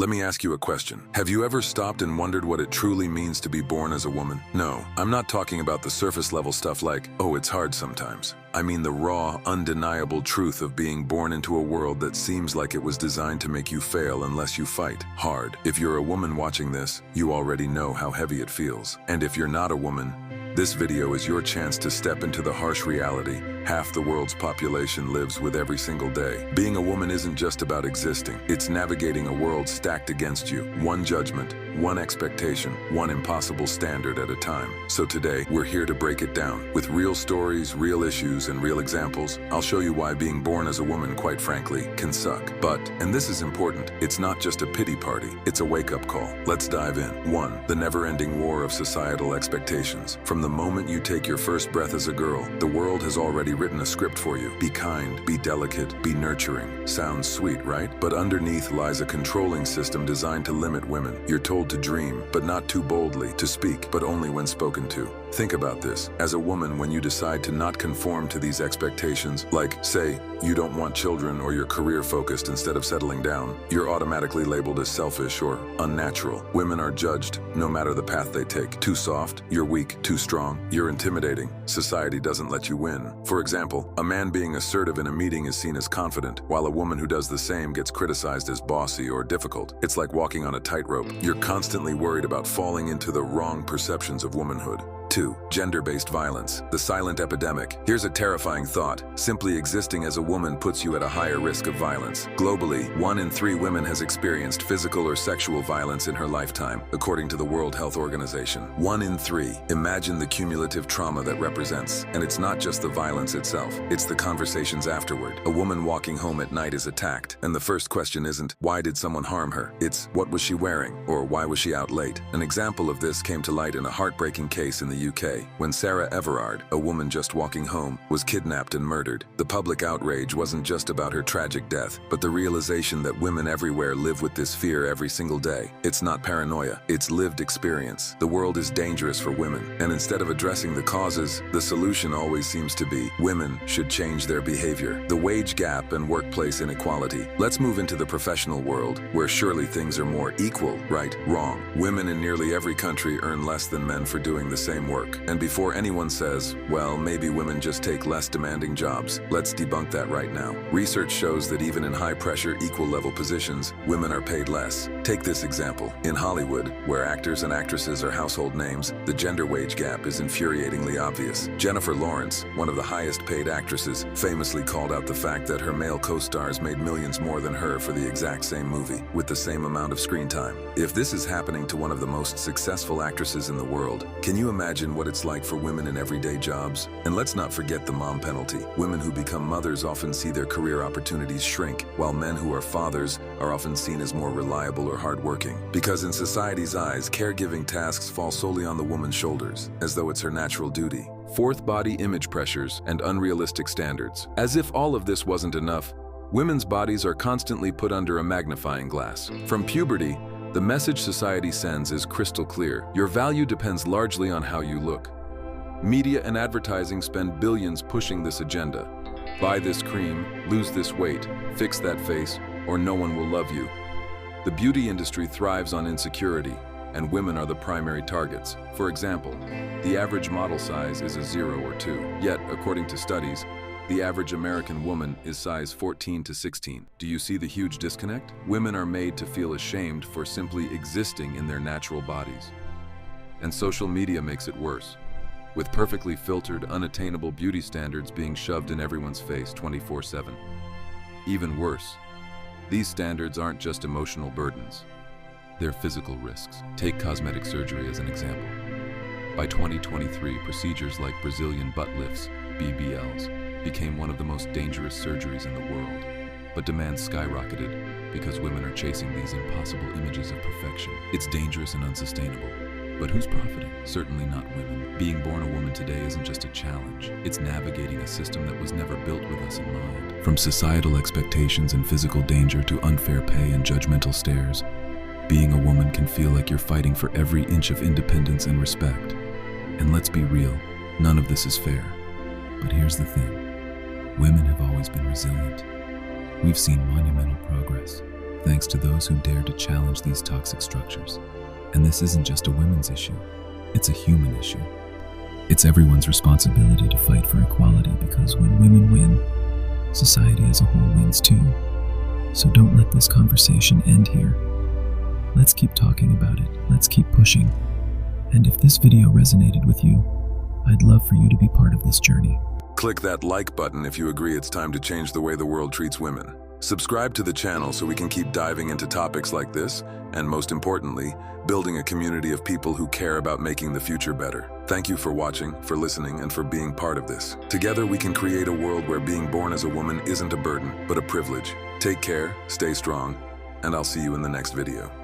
Let me ask you a question. Have you ever stopped and wondered what it truly means to be born as a woman? No, I'm not talking about the surface level stuff like, oh, it's hard sometimes. I mean the raw, undeniable truth of being born into a world that seems like it was designed to make you fail unless you fight hard. If you're a woman watching this, you already know how heavy it feels. And if you're not a woman, this video is your chance to step into the harsh reality half the world's population lives with every single day. Being a woman isn't just about existing. It's navigating a world stacked against you. One judgment, one expectation, one impossible standard at a time. So today, we're here to break it down. With real stories, real issues, and real examples, I'll show you why being born as a woman, quite frankly, can suck. But, and this is important, it's not just a pity party, it's a wake-up call. Let's dive in. 1. The never-ending war of societal expectations. From the moment you take your first breath as a girl, the world has already written a script for you. Be kind, be delicate, be nurturing. Sounds sweet, right? But underneath lies a controlling system designed to limit women. You're told to dream, but not too boldly, to speak, but only when spoken to. Think about this. As a woman, when you decide to not conform to these expectations, like, say, you don't want children or you're career-focused instead of settling down, you're automatically labeled as selfish or unnatural. Women are judged, no matter the path they take. Too soft, you're weak. Too strong, you're intimidating. Society doesn't let you win. For example, a man being assertive in a meeting is seen as confident, while a woman who does the same gets criticized as bossy or difficult. It's like walking on a tightrope. You're constantly worried about falling into the wrong perceptions of womanhood. 2. Gender-based violence, the silent epidemic. Here's a terrifying thought. Simply existing as a woman puts you at a higher risk of violence. Globally, 1 in 3 women has experienced physical or sexual violence in her lifetime, according to the World Health Organization. 1 in 3. Imagine the cumulative trauma that represents. And it's not just the violence itself, it's the conversations afterward. A woman walking home at night is attacked, and the first question isn't, why did someone harm her? It's, what was she wearing? Or why was she out late? An example of this came to light in a heartbreaking case in the UK, when Sarah Everard, a woman just walking home, was kidnapped and murdered. The public outrage wasn't just about her tragic death, but the realization that women everywhere live with this fear every single day. It's not paranoia, it's lived experience. The world is dangerous for women, and instead of addressing the causes, the solution always seems to be, women should change their behavior. The wage gap and workplace inequality. Let's move into the professional world, where surely things are more equal, right? Wrong. Women in nearly every country earn less than men for doing the same work. And before anyone says, well, maybe women just take less demanding jobs, let's debunk that right now. Research shows that even in high-pressure, equal-level positions, women are paid less. Take this example. In Hollywood, where actors and actresses are household names, the gender wage gap is infuriatingly obvious. Jennifer Lawrence, one of the highest-paid actresses, famously called out the fact that her male co-stars made millions more than her for the exact same movie, with the same amount of screen time. If this is happening to one of the most successful actresses in the world, can you imagine what it's like for women in everyday jobs? And let's not forget the mom penalty. Women who become mothers often see their career opportunities shrink, while men who are fathers are often seen as more reliable or hardworking. Because in society's eyes, caregiving tasks fall solely on the woman's shoulders, as though it's her natural duty. 4th, body image pressures and unrealistic standards. As if all of this wasn't enough, women's bodies are constantly put under a magnifying glass. From puberty, the message society sends is crystal clear. Your value depends largely on how you look. Media and advertising spend billions pushing this agenda. Buy this cream, lose this weight, fix that face, or no one will love you. The beauty industry thrives on insecurity, and women are the primary targets. For example, the average model size is a 0 or 2. Yet, according to studies, the average American woman is size 14 to 16. Do you see the huge disconnect? Women are made to feel ashamed for simply existing in their natural bodies. And social media makes it worse, with perfectly filtered, unattainable beauty standards being shoved in everyone's face 24/7. Even worse, these standards aren't just emotional burdens, they're physical risks. Take cosmetic surgery as an example. By 2023, procedures like Brazilian butt lifts, BBLs, became one of the most dangerous surgeries in the world. But demand skyrocketed because women are chasing these impossible images of perfection. It's dangerous and unsustainable. But who's profiting? Certainly not women. Being born a woman today isn't just a challenge. It's navigating a system that was never built with us in mind. From societal expectations and physical danger to unfair pay and judgmental stares, being a woman can feel like you're fighting for every inch of independence and respect. And let's be real, none of this is fair. But here's the thing. Women have always been resilient. We've seen monumental progress, thanks to those who dare to challenge these toxic structures. And this isn't just a women's issue, it's a human issue. It's everyone's responsibility to fight for equality, because when women win, society as a whole wins too. So don't let this conversation end here. Let's keep talking about it. Let's keep pushing. And if this video resonated with you, I'd love for you to be part of this journey. Click that like button if you agree it's time to change the way the world treats women. Subscribe to the channel so we can keep diving into topics like this, and most importantly, building a community of people who care about making the future better. Thank you for watching, for listening, and for being part of this. Together we can create a world where being born as a woman isn't a burden, but a privilege. Take care, stay strong, and I'll see you in the next video.